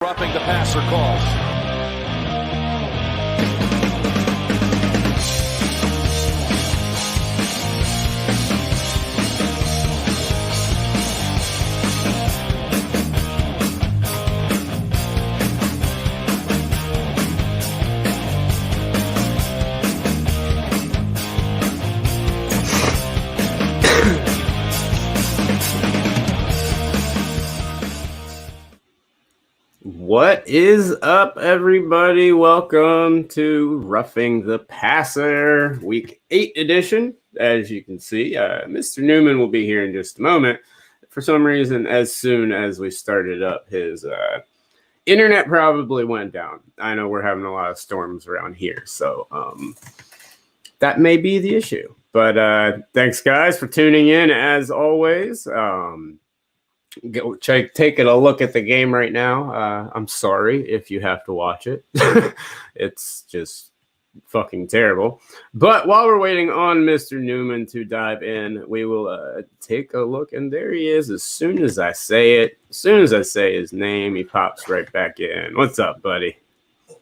Roughing the passer calls. What is up, everybody? Welcome to Roughing the Passer, Week 8 edition. As you can see, Mr. Newman will be here in just a moment. For some reason, as soon as we started up, his internet probably went down. I know we're having a lot of storms around here, so that may be the issue. But thanks, guys, for tuning in, as always. Taking a look at the game right now. I'm sorry if you have to watch it. It's just fucking terrible. But while we're waiting on Mr. Newman to dive in, we will take a look. And there he is. As soon as I say it, as soon as I say his name, he pops right back in. What's up, buddy?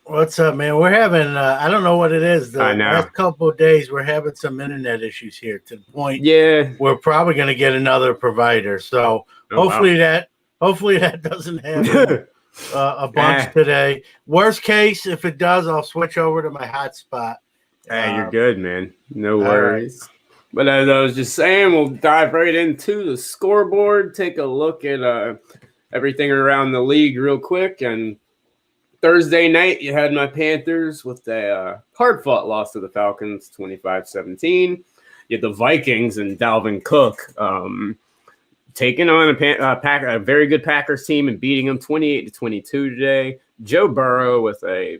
What's up, man? We're having, I don't know what it is. The last couple of days, we're having some internet issues here to the point we're probably going to get another provider. So hopefully that doesn't happen a bunch today. Worst case, if it does, I'll switch over to my hotspot. Hey, you're good, man. No worries. Right. But as I was just saying, we'll dive right into the scoreboard, take a look at everything around the league real quick. And Thursday night, you had my Panthers with a hard-fought loss to the Falcons, 25-17. You had the Vikings and Dalvin Cook taking on a very good Packers team and beating them 28-22 today. Joe Burrow with a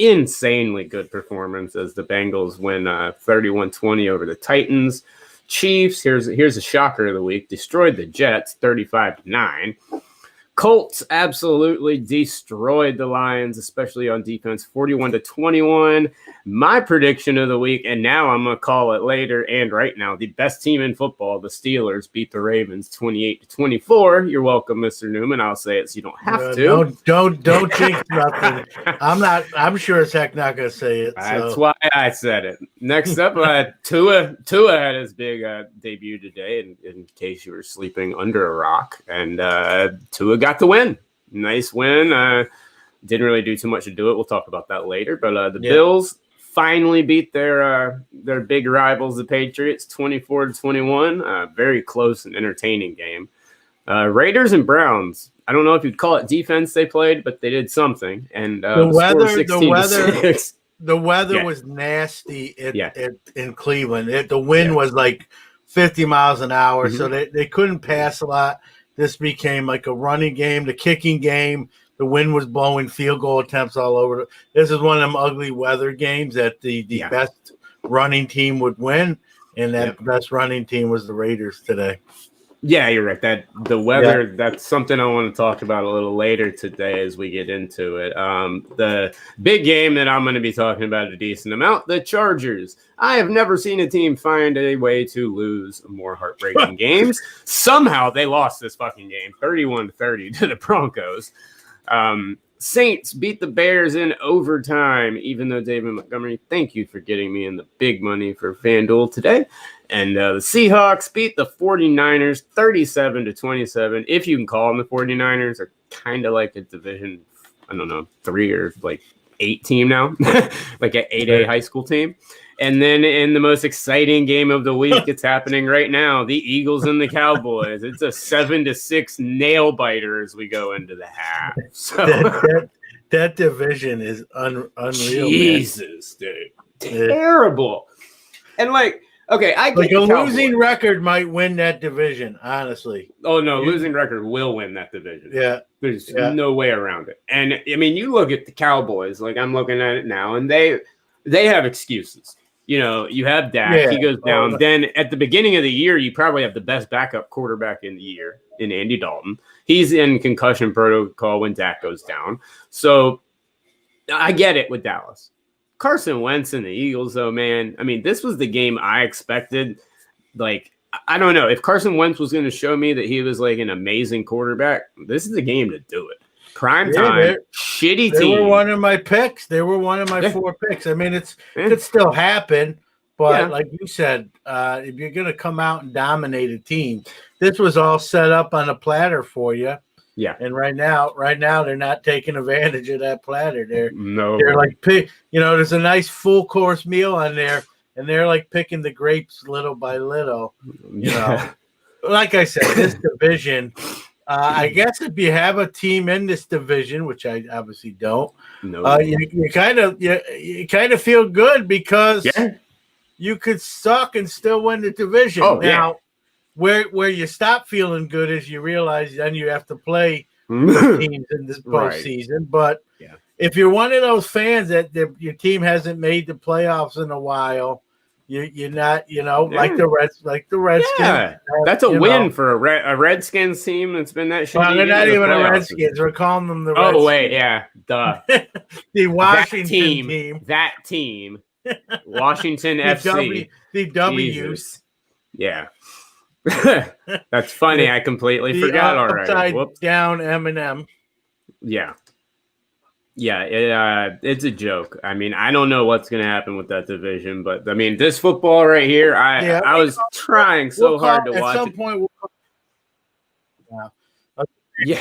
insanely good performance as the Bengals win 31-20 over the Titans. Chiefs, here's a shocker of the week, destroyed the Jets 35-9. Colts absolutely destroyed the Lions, especially on defense, 41-21. My prediction of the week, and now I'm going to call it later and right now, the best team in football, the Steelers, beat the Ravens 28-24. You're welcome, Mr. Newman. I'll say it so you don't have to. Don't jinx nothing. I'm sure as heck not going to say it. That's why I said it. Next up, Tua had his big debut today, in case you were sleeping under a rock, and Tua got the win. Nice win. Didn't really do too much to do it. We'll talk about that later. But the Bills finally beat their big rivals, the Patriots, 24-21. Very close and entertaining game. Raiders and Browns. I don't know if you'd call it defense they played, but they did something. And the weather was nasty in Cleveland. The wind was like 50 miles an hour, so they couldn't pass a lot. This became like a running game, the kicking game. The wind was blowing field goal attempts all over. This is one of them ugly weather games that the best running team would win, and that best running team was the Raiders today. Yeah, you're right. That the weather, that's something I want to talk about a little later today as we get into it. The big game that I'm going to be talking about a decent amount, the Chargers. I have never seen a team find a way to lose more heartbreaking games. Somehow they lost this fucking game, 31-30 to the Broncos. Saints beat the Bears in overtime, even though David Montgomery, thank you for getting me in the big money for FanDuel today. And the Seahawks beat the 49ers 37-27. If you can call them the 49ers, are kind of like a division, I don't know, 3 or like 8 team now, like an 8A high school team. And then in the most exciting game of the week, it's happening right now, the Eagles and the Cowboys. It's a 7-6 nail biter as we go into the half. So that division is unreal. Jesus, dude. Terrible. And like, okay, I get like a losing record might win that division, honestly. Oh, no, losing record will win that division. Yeah. There's no way around it. And, I mean, you look at the Cowboys, like I'm looking at it now, and they have excuses. You know, you have Dak, he goes down. Then at the beginning of the year, you probably have the best backup quarterback in the year in Andy Dalton. He's in concussion protocol when Dak goes down. So I get it with Dallas. Carson Wentz and the Eagles, though, man. I mean, this was the game I expected. Like, I don't know. If Carson Wentz was going to show me that he was like an amazing quarterback, this is the game to do it. Prime time. Shitty team. They were one of my picks. They were one of my 4 picks. I mean, it could still happen, but like you said, if you're going to come out and dominate a team, this was all set up on a platter for you. Yeah. And right now they're not taking advantage of that platter. They're like there's a nice full course meal on there, and they're like picking the grapes little by little. You know, like I said, this division. I guess if you have a team in this division, which I obviously don't, you kind of feel good because you could suck and still win the division. Now, where you stop feeling good is you realize then you have to play teams in this postseason. But if you're one of those fans that your team hasn't made the playoffs in a while, you're not, like the Redskins. Yeah, that's a win for a Redskins team that's been that shitty. Well, they're not even a Redskins. We're calling them the Redskins. Oh, wait, yeah, duh. The Washington team. That team. Washington FC. The W's. Yeah. That's funny. I completely forgot already. Upside down M&M. Yeah. Yeah, it's a joke. I mean, I don't know what's going to happen with that division, but I mean, this football right here, I was trying so hard to watch. At some point, yeah.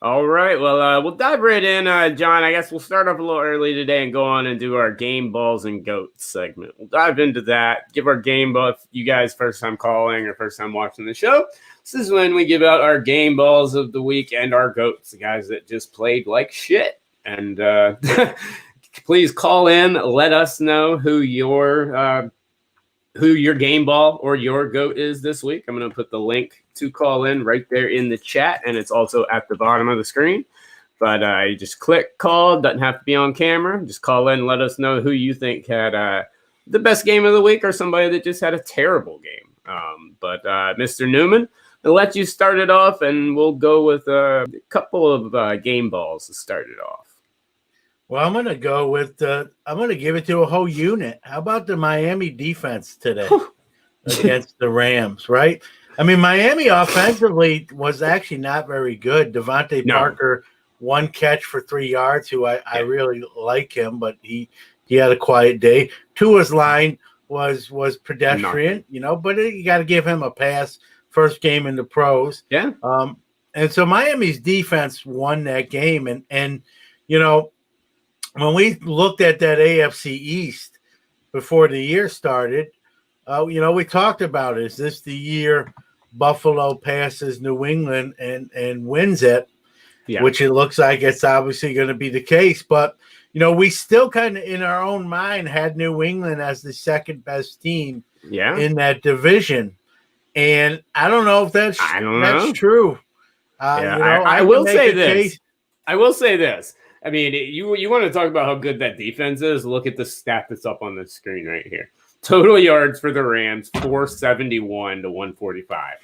All right. Well, we'll dive right in, John. I guess we'll start off a little early today and go on and do our game balls and goats segment. We'll dive into that. Give our game ball. If you guys first time calling or first time watching the show, this is when we give out our game balls of the week and our goats, the guys that just played like shit. And please call in. Let us know who your game ball or your goat is this week. I'm going to put the link to call in right there in the chat, and it's also at the bottom of the screen. But you just click call. Doesn't have to be on camera. Just call in and let us know who you think had the best game of the week or somebody that just had a terrible game. But Mr. Newman, I'll let you start it off, and we'll go with a couple of game balls to start it off. Well, I'm going to go with I'm going to give it to a whole unit. How about the Miami defense today against the Rams, right? I mean, Miami offensively was actually not very good. Devontae Parker, 1 catch for 3 yards, who I really like him, but he had a quiet day. Tua's line was pedestrian, but you got to give him a pass. First game in the pros. Yeah. And so Miami's defense won that game. And when we looked at that AFC East before the year started, we talked about it. Is this the year Buffalo passes New England and wins it? Yeah. Which it looks like it's obviously going to be the case. But, we still kind of in our own mind had New England as the second best team in that division. And I don't know if that's true. I will say this. I will say this. I mean, you want to talk about how good that defense is? Look at the stat that's up on the screen right here. Total yards for the Rams, 471 to 145.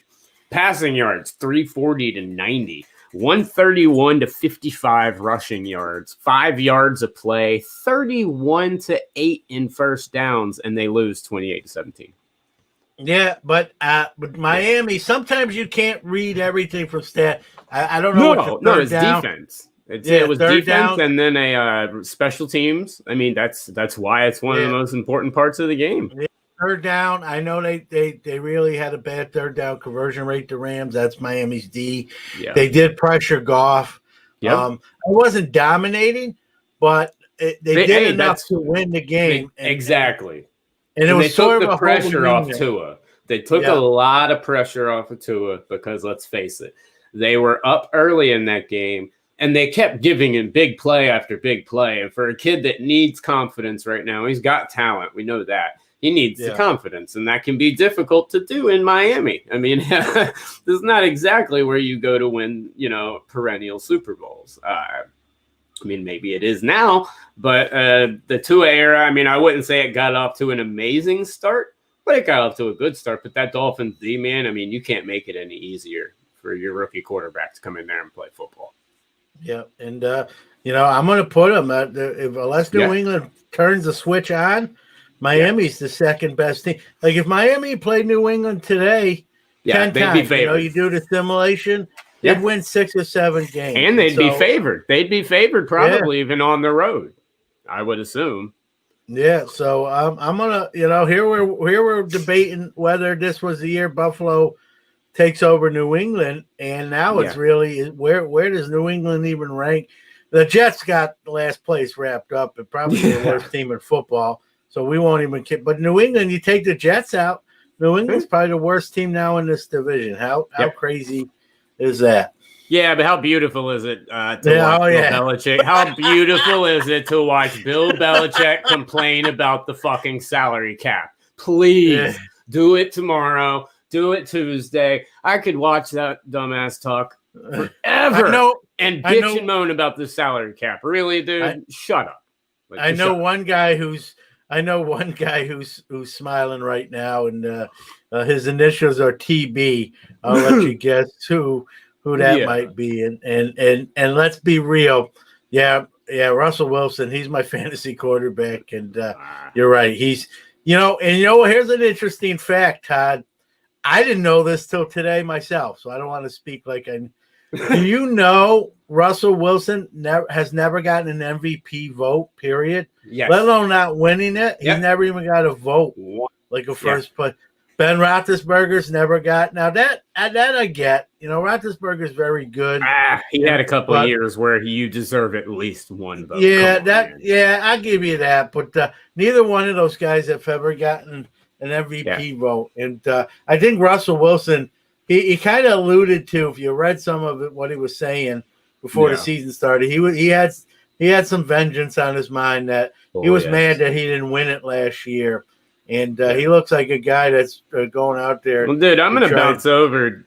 Passing yards, 340 to 90. 131 to 55 rushing yards. 5 yards a play. 31 to 8 in first downs, and they lose 28 to 17. Yeah, but Miami, sometimes you can't read everything from stat. I don't know. No, it's defense. It was defense down. And then a special teams. I mean, that's why it's one of the most important parts of the game. Yeah, third down. I know they really had a bad third down conversion rate, the Rams. That's Miami's D. Yeah. They did pressure Goff. Yep. I wasn't dominating, but they did enough to win the game. Exactly. And it was they took the pressure off Tua. They took a lot of pressure off of Tua because, let's face it, they were up early in that game, and they kept giving him big play after big play. And for a kid that needs confidence right now, he's got talent. We know that. He needs the confidence, and that can be difficult to do in Miami. I mean, this is not exactly where you go to win, perennial Super Bowls. I mean, maybe it is now, but the Tua era, I mean, I wouldn't say it got off to an amazing start, but it got off to a good start. But that Dolphins D, man, I mean, you can't make it any easier for your rookie quarterback to come in there and play football. Yeah, and, I'm going to put them unless New England turns the switch on, Miami's the second best team. Like, if Miami played New England today, Yeah, 10 they'd times. be favored. You do the simulation, they'd win 6 or 7 games. And they'd be favored. They'd be favored probably even on the road, I would assume. Yeah, so I'm gonna, here we're debating whether this was the year Buffalo takes over New England, and now it's really where does New England even rank? The Jets got last place wrapped up, and probably the worst team in football, so we won't even kick. But New England, you take the Jets out, New England's probably the worst team now in this division. How crazy is that? Yeah, but how beautiful is it to watch Bill Belichick? How beautiful is it to watch Bill Belichick complain about the fucking salary cap? Please do it tomorrow. Do it Tuesday. I could watch that dumbass talk forever and bitch and moan about the salary cap. Really, dude? Shut up. I know one guy who's smiling right now, and his initials are TB. I'll let you guess who that might be. And let's be real. Yeah, Russell Wilson, he's my fantasy quarterback, and you're right. He's here's an interesting fact, Todd. I didn't know this till today myself, so I don't want to speak like I. Do you know Russell Wilson has never gotten an MVP vote? Period. Yes. Let alone not winning it. He's never even got a vote, like a first place. Ben Roethlisberger's never got. Now that I get. Roethlisberger's very good. He had a couple of years where you deserve at least one vote. I'll give you that. But neither one of those guys have ever gotten an MVP vote. And I think Russell Wilson, he kind of alluded to, if you read some of it, what he was saying before the season started, he had some vengeance on his mind that he was mad that he didn't win it last year. And he looks like a guy that's going out there. Well, dude, I'm gonna bounce over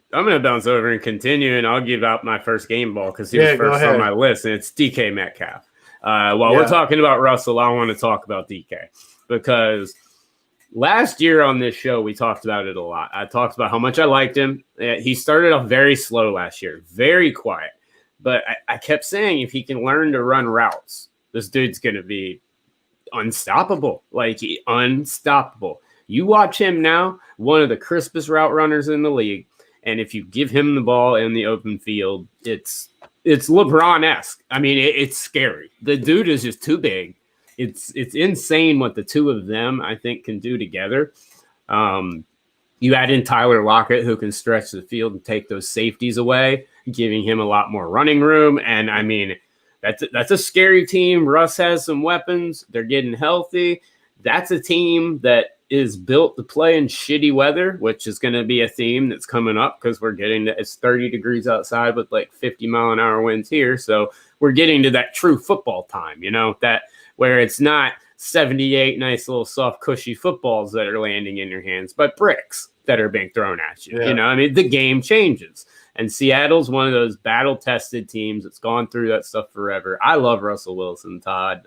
and continue, and I'll give out my first game ball because he was first on my list, and it's DK Metcalf. While we're talking about Russell, I want to talk about DK because last year on this show we talked about it a lot. I talked about how much I liked him. He started off very slow last year, very quiet, but I kept saying if he can learn to run routes, this dude's gonna be unstoppable, unstoppable. You watch him now, one of the crispest route runners in the league, and if you give him the ball in the open field, it's LeBron-esque. I mean, it's scary. The dude is just too big. It's insane what the two of them, I think, can do together. You add in Tyler Lockett, who can stretch the field and take those safeties away, giving him a lot more running room, and I mean, that's a scary team. Russ has some weapons. They're getting healthy. That's a team that is built to play in shitty weather, which is going to be a theme that's coming up because we're getting to, it's 30 degrees outside with like 50-mile-an-hour winds here. So we're getting to that true football time, that where it's not 78 nice little soft, cushy footballs that are landing in your hands, but bricks that are being thrown at you. I mean, the game changes. And Seattle's one of those battle-tested teams that's gone through that stuff forever. I love Russell Wilson, Todd,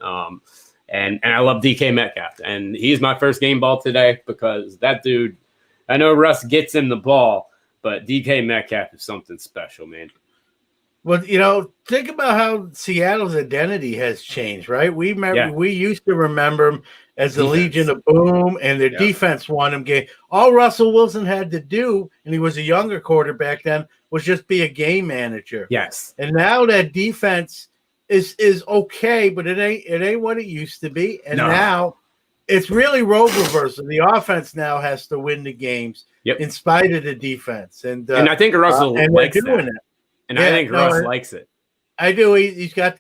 and I love DK Metcalf. And he's my first game ball today because that dude, I know Russ gets him the ball, but DK Metcalf is something special, man. Well, think about how Seattle's identity has changed, right? We used to remember him as the Legion of Boom, and their defense won him game. All Russell Wilson had to do, and he was a younger quarterback then, was just be a game manager. Yes. And now that defense is okay, but it ain't what it used to be. And now it's really role reversal. The offense now has to win the games in spite of the defense. And I think Russell likes that. And I think Russ likes it. I do. He's got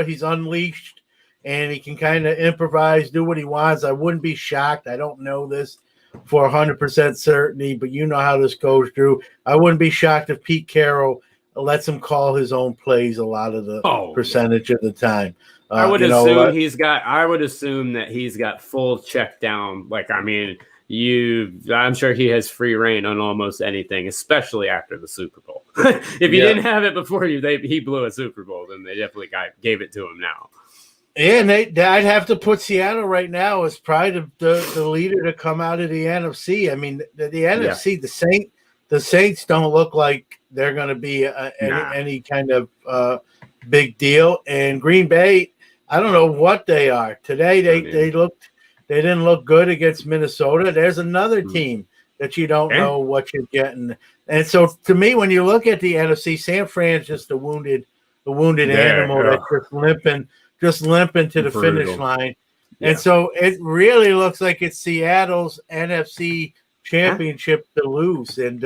he's unleashed, and he can kind of improvise, do what he wants. I wouldn't be shocked. I don't know this for 100% certainty, but you know how this goes, Drew. I wouldn't be shocked if Pete Carroll lets him call his own plays a lot of the percentage of the time. I would assume that he's got full check down. I'm sure he has free reign on almost anything, especially after the Super Bowl. If you didn't have it before he blew a Super Bowl, then they definitely gave it to him now. Yeah, and I'd have to put Seattle right now as probably the leader to come out of the NFC. I mean, the NFC, the Saints don't look like they're going to be any kind of big deal. And Green Bay, I don't know what they are. Today they didn't look good against Minnesota. There's another team that you don't know what you're getting. And so to me, when you look at the NFC, San Fran's just a wounded animal that's just limping to the finish line. Yeah. And so it really looks like it's Seattle's NFC championship to lose. And,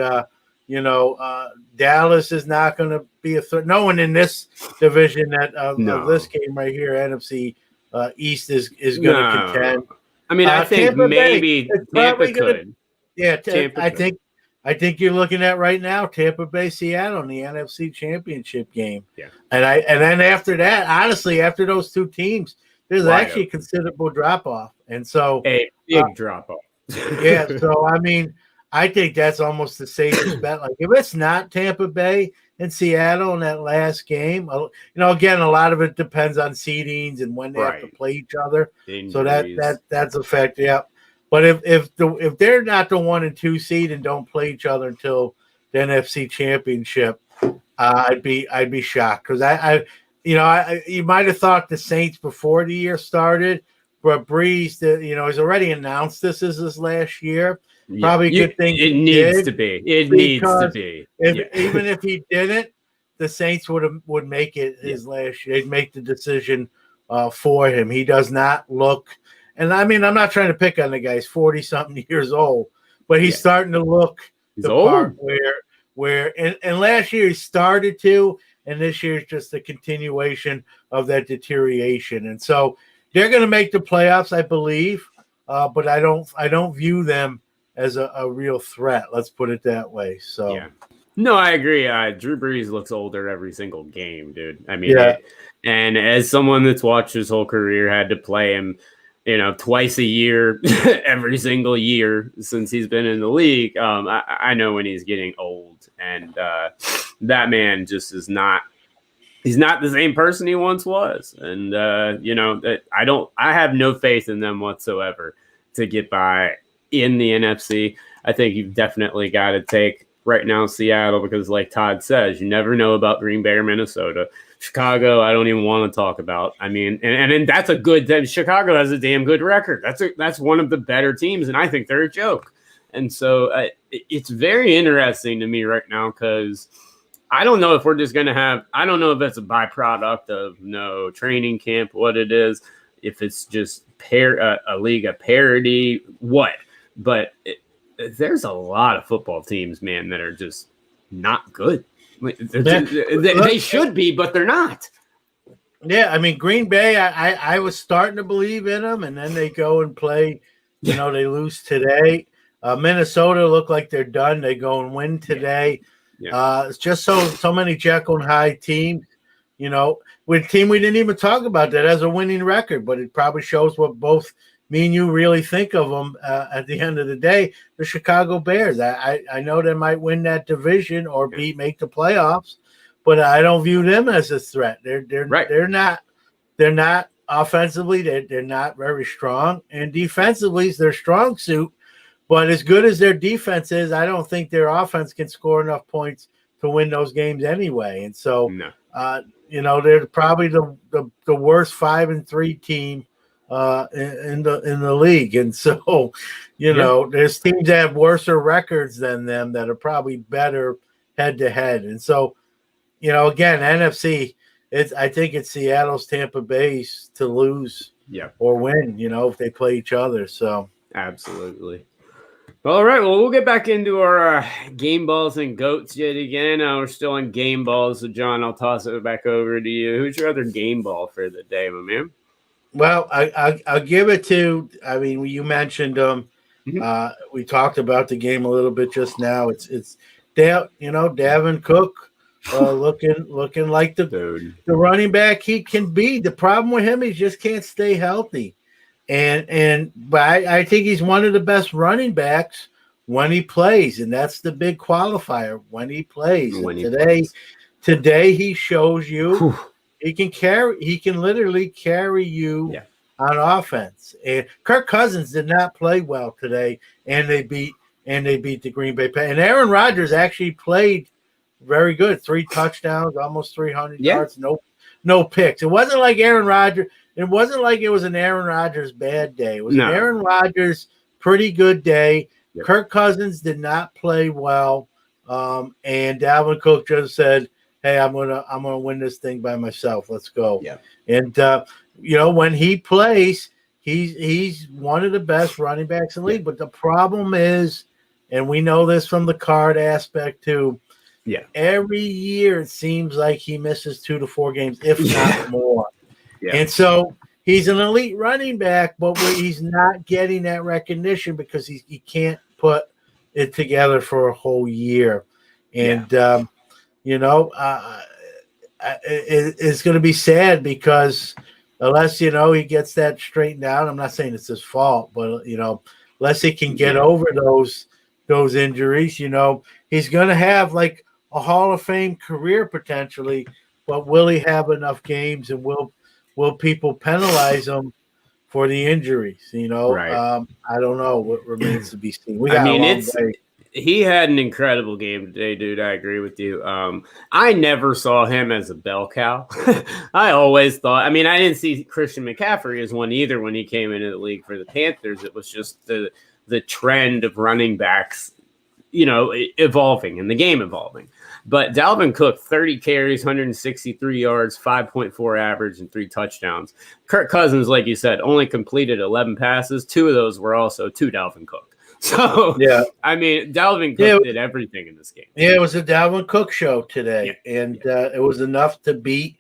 Dallas is not going to be a threat. No one in this division of this game right here, NFC East, is going to contend. I mean, I think Tampa maybe Tampa could. I think you're looking at right now Tampa Bay, Seattle in the NFC Championship game. Yeah, and then after that, honestly, after those two teams, there's actually a considerable drop off, and so a big drop off. Yeah, so I mean, I think that's almost the safest bet. Like if it's not Tampa Bay and Seattle in that last game, again, a lot of it depends on seedings and when they have to play each other. Injuries. So that's a fact. Yeah. But if they're not the 1 and 2 seed and don't play each other until the NFC Championship, I'd be shocked because you might have thought the Saints before the year started, but Breeze, he's already announced this is his last year. Probably a good thing. It needs to be. It needs to be. Even if he didn't, the Saints would make it his last year. They'd make the decision for him. He does not look. And I mean, I'm not trying to pick on the guy. He's 40-something years old, but he's starting to look the part where and last year he started to, and this year is just a continuation of that deterioration. And so they're going to make the playoffs, I believe, but I don't view them as a real threat. Let's put it that way. So yeah. No, I agree. Drew Brees looks older every single game, dude. I mean, and as someone that's watched his whole career, had to play him, twice a year, every single year since he's been in the league. I know when he's getting old, and that man just is not. He's not the same person he once was, and I have no faith in them whatsoever to get by in the NFC. I think you've definitely got to take right now Seattle because, like Todd says, you never know about Green Bay or Minnesota. Chicago, I don't even want to talk about. I mean, and that's a good. Chicago has a damn good record. That's one of the better teams, and I think they're a joke. And so it's very interesting to me right now because I don't know if we're just going to have. I don't know if that's a byproduct of no training camp, what it is, if it's just a league of parity, what. But there's a lot of football teams, man, that are just not good. They should be, but they're not. Yeah, I mean, Green Bay, I was starting to believe in them, and then they go and play. They lose today. Minnesota look like they're done. They go and win today. Yeah. It's just so many Jekyll and Hyde teams. With a team we didn't even talk about that has a winning record, but it probably shows what both me and you really think of them at the end of the day. The Chicago Bears. I know they might win that division or make the playoffs, but I don't view them as a threat. They're not offensively. They're not very strong, and defensively is their strong suit. But as good as their defense is, I don't think their offense can score enough points to win those games anyway. And so, they're probably the worst 5-3 team in the league. And so, there's teams that have worser records than them that are probably better head to head. And so, again, NFC, I think it's Seattle's Tampa Bay's to lose or win, if they play each other. So absolutely. All right, well, we'll get back into our game balls and goats yet again. We're still on game balls, so John, I'll toss it back over to you. Who's your other game ball for the day, my man? Well, I'll give it to. I mean, you mentioned we talked about the game a little bit just now. It's Dalvin Cook looking like the running back he can be. The problem with him, he just can't stay healthy. But I think he's one of the best running backs when he plays, and that's the big qualifier when he plays. Today he shows you he can literally carry you on offense. And Kirk Cousins did not play well today, and they beat the Green Bay Packers. And Aaron Rodgers actually played very good, 3 touchdowns, almost 300 yards, no picks. It wasn't like Aaron Rodgers. It wasn't like it was an Aaron Rodgers bad day. It was an Aaron Rodgers pretty good day. Kirk Cousins did not play well, and Dalvin Cook just said, "Hey, I'm gonna win this thing by myself. Let's go." Yeah. And when he plays, he's one of the best running backs in the league. But the problem is, and we know this from the card aspect too. Yeah. Every year it seems like he misses 2 to 4 games, if not more. Yeah. And so he's an elite running back, but he's not getting that recognition because he can't put it together for a whole year. And it's going to be sad because unless he gets that straightened out, I'm not saying it's his fault, but unless he can get over those injuries, he's going to have like a Hall of Fame career potentially, but will he have enough games, and will people penalize him for the injuries? Right. I don't know. What remains to be seen. We got a long way. He had an incredible game today, dude. I agree with you. I never saw him as a bell cow. I always thought, I didn't see Christian McCaffrey as one either when he came into the league for the Panthers. It was just the trend of running backs, evolving and the game evolving. But Dalvin Cook, 30 carries, 163 yards, 5.4 average, and 3 touchdowns. Kirk Cousins, like you said, only completed 11 passes. 2 of those were also to Dalvin Cook. So, Dalvin Cook did everything in this game. Yeah, it was a Dalvin Cook show today, and it was enough to beat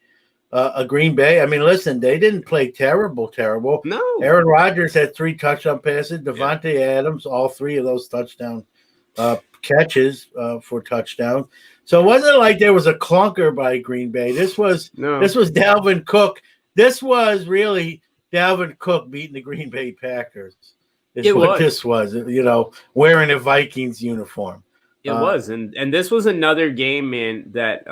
a Green Bay. Listen, they didn't play terrible. No. Aaron Rodgers had 3 touchdown passes. Devontae Adams, all 3 of those touchdown catches for touchdowns. So it wasn't like there was a clunker by Green Bay. This was Dalvin Cook. This was really Dalvin Cook beating the Green Bay Packers. This was, wearing a Vikings uniform. It was, and this was another game, man, that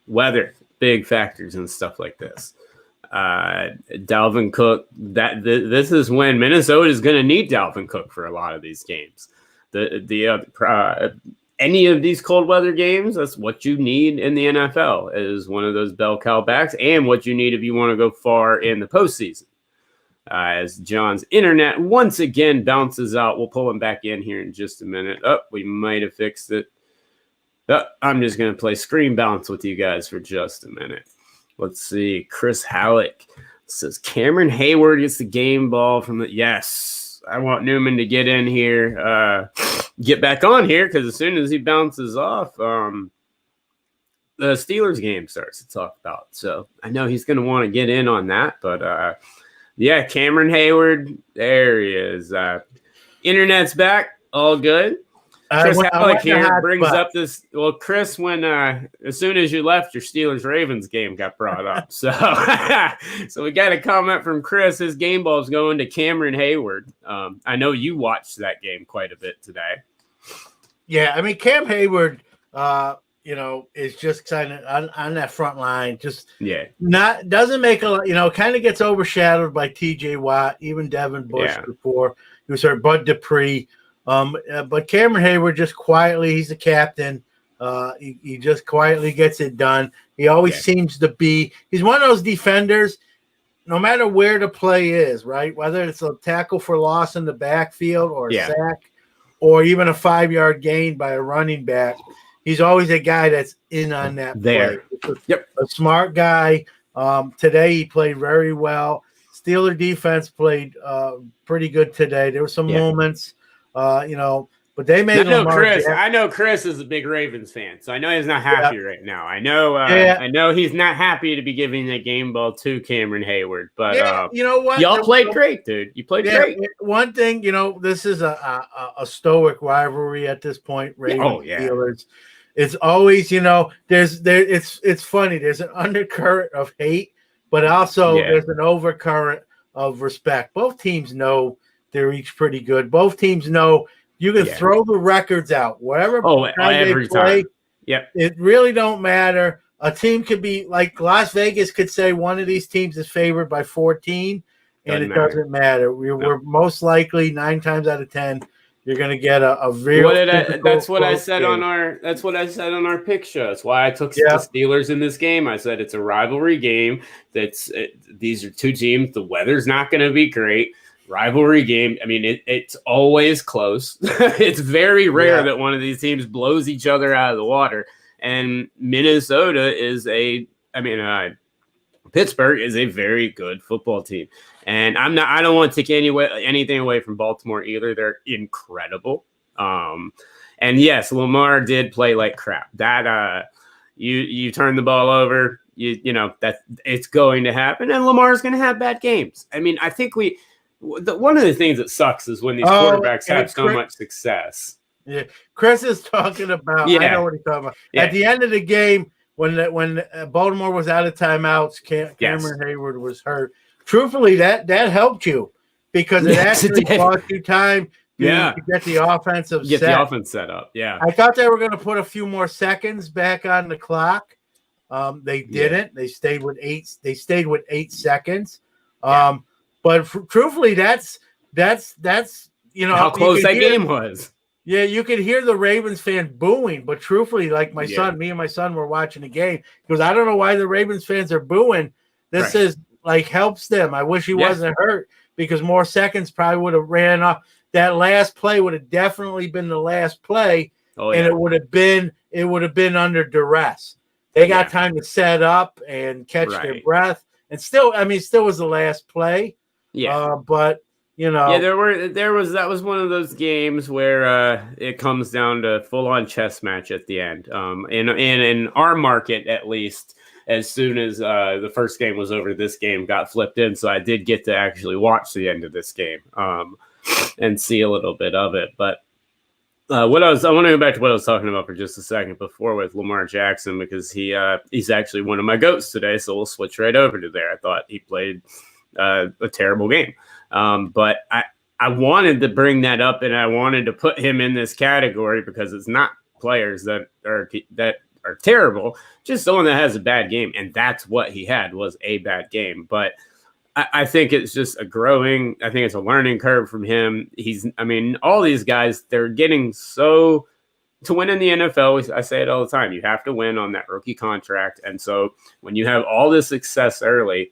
weather, big factors and stuff like this. Dalvin Cook, this is when Minnesota is going to need Dalvin Cook for a lot of these games. Any of these cold weather games, that's what you need in the NFL, is one of those bell cow backs, and what you need if you want to go far in the postseason. As John's internet once again bounces out, we'll pull him back in here in just a minute. We might have fixed it. I'm just going to play screen bounce with you guys for just a minute. Let's see. Chris Halleck says Cameron Hayward gets the game ball from the. Yes, I want Newman to get in here, get back on here, because as soon as he bounces off, the Steelers game starts to talk about. So I know he's going to want to get in on that. But Cameron Hayward, there he is. Internet's back, all good. Chris Halleck here brings up this. Well, Chris, when as soon as you left, your Steelers-Ravens game got brought up. So, so we got a comment from Chris. His game ball's going to Cameron Hayward. I know you watched that game quite a bit today. Yeah, Cam Hayward, is just kind of on that front line. Just doesn't make a lot. Kind of gets overshadowed by T.J. Watt, even Devin Bush before he was hurt. Bud Dupree. But Cameron Hayward just quietly, he's the captain. He just quietly gets it done. He always seems to be, he's one of those defenders, no matter where the play is, right? Whether it's a tackle for loss in the backfield or a sack or even a 5-yard gain by a running back, he's always a guy that's in on that play. A smart guy. Today he played very well. Steeler defense played pretty good today. There were some moments. But they made. I know Chris is a big Ravens fan, so I know he's not happy right now. I know. I know he's not happy to be giving the game ball to Cameron Hayward. But you know what? Y'all played great, dude. You played great. One thing, this is a stoic rivalry at this point. Ravens Steelers. It's always, it's funny. There's an undercurrent of hate, but also there's an overcurrent of respect. Both teams know they're each pretty good. Both teams know you can throw the records out. Whatever every time. Yep. It really don't matter. A team could be like Las Vegas could say one of these teams is favored by 14, and doesn't matter. We're most likely 9 times out of 10 you're going to get a real. That's what I said on our pick show. That's why I took the Steelers in this game. I said it's a rivalry game. These are 2 teams. The weather's not going to be great. rivalry game. I mean, it's always close. It's very rare that one of these teams blows each other out of the water. And Minnesota is Pittsburgh is a very good football team. And I don't want to take anything away from Baltimore either. They're incredible. And yes, Lamar did play like crap. That you turn the ball over, you know that it's going to happen, and Lamar's going to have bad games. I mean, I think one of the things that sucks is when these quarterbacks have so much success. Yeah, Chris is talking about. I know what he's talking about. At the end of the game, when Baltimore was out of timeouts, Cameron Hayward was hurt. Truthfully, that helped you because it actually cost you time. To get the offensive the offense set up. Yeah, I thought they were going to put a few more seconds back on the clock. They didn't. They stayed with 8. They stayed with 8 seconds. But truthfully, that's how close that game was. Yeah, you could hear the Ravens fan booing, but truthfully, like me and my son were watching the game. He goes, I don't know why the Ravens fans are booing. This is like helps them. I wish he wasn't hurt because more seconds probably would have ran off. That last play would have definitely been the last play, and it would have been under duress. They got time to set up and catch their breath, and still was the last play. Yeah, but that was one of those games where it comes down to full on chess match at the end. In our market, at least, as soon as the first game was over, this game got flipped in, so I did get to actually watch the end of this game. And see a little bit of it. But I want to go back to what I was talking about for just a second before with Lamar Jackson, because he's actually one of my GOATs today. So we'll switch right over to there. I thought he played a terrible game. But I wanted to bring that up, and I wanted to put him in this category because it's not players that are terrible, just someone that has a bad game. And that's what he had, was a bad game. But I think it's just I think it's a learning curve from him. All these guys, they're getting to win in the NFL. I say it all the time. You have to win on that rookie contract. And so when you have all this success early,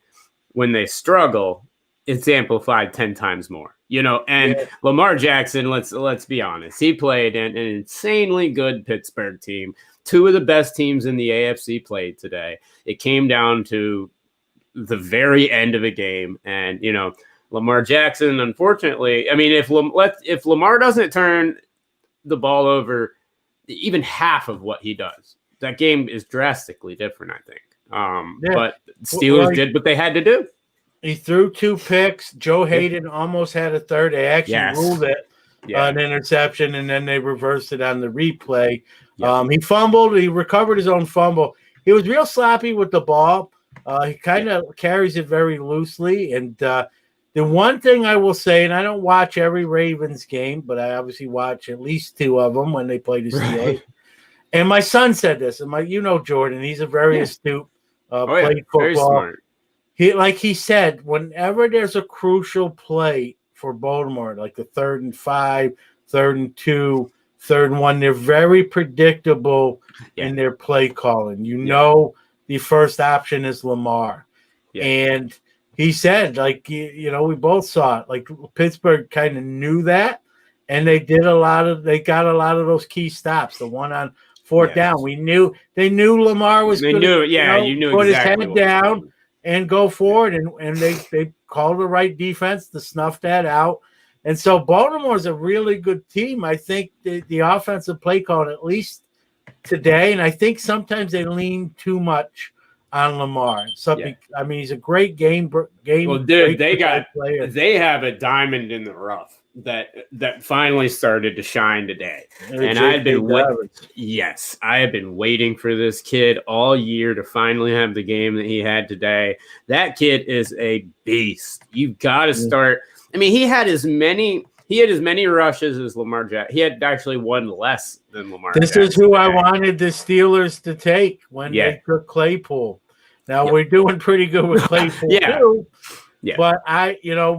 when they struggle, it's amplified 10 times more, and Lamar Jackson, let's be honest. He played an insanely good Pittsburgh team. 2 of the best teams in the AFC played today. It came down to the very end of a game, and Lamar Jackson, unfortunately, if Lamar doesn't turn the ball over even half of what he does, that game is drastically different, I think. But Steelers did what they had to do. He threw 2 picks. Joe Hayden almost had a third. They actually ruled it an interception, and then they reversed it on the replay. He fumbled. He recovered his own fumble. He was real sloppy with the ball. He kind of carries it very loosely. And the one thing I will say, and I don't watch every Ravens game, but I obviously watch at least 2 of them when they play the Steelers. Right. And my son said this, and Jordan, he's a very astute, played football. Very smart. He said, whenever there's a crucial play for Baltimore, like the 3rd and 5, 3rd and 2, 3rd and 1, they're very predictable in their play calling. The first option is Lamar. Yeah. And he said, we both saw it. Like Pittsburgh kind of knew that, and they got a lot of those key stops. The one on 4th down. They knew Lamar was going to put his head down and go forward, and they called the right defense to snuff that out. And so Baltimore's a really good team. I think the offensive play call, at least today, and I think sometimes they lean too much on Lamar. He's a great game. Well, dude, they have a diamond in the rough that finally started to shine today. And I have been waiting for this kid all year to finally have the game that he had today. That kid is a beast. You've got to start. He had as many rushes as Lamar Jackson. He had actually one less than Lamar Jackson. This is who I wanted the Steelers to take when they took Claypool. Now we're doing pretty good with Claypool too. Yeah. But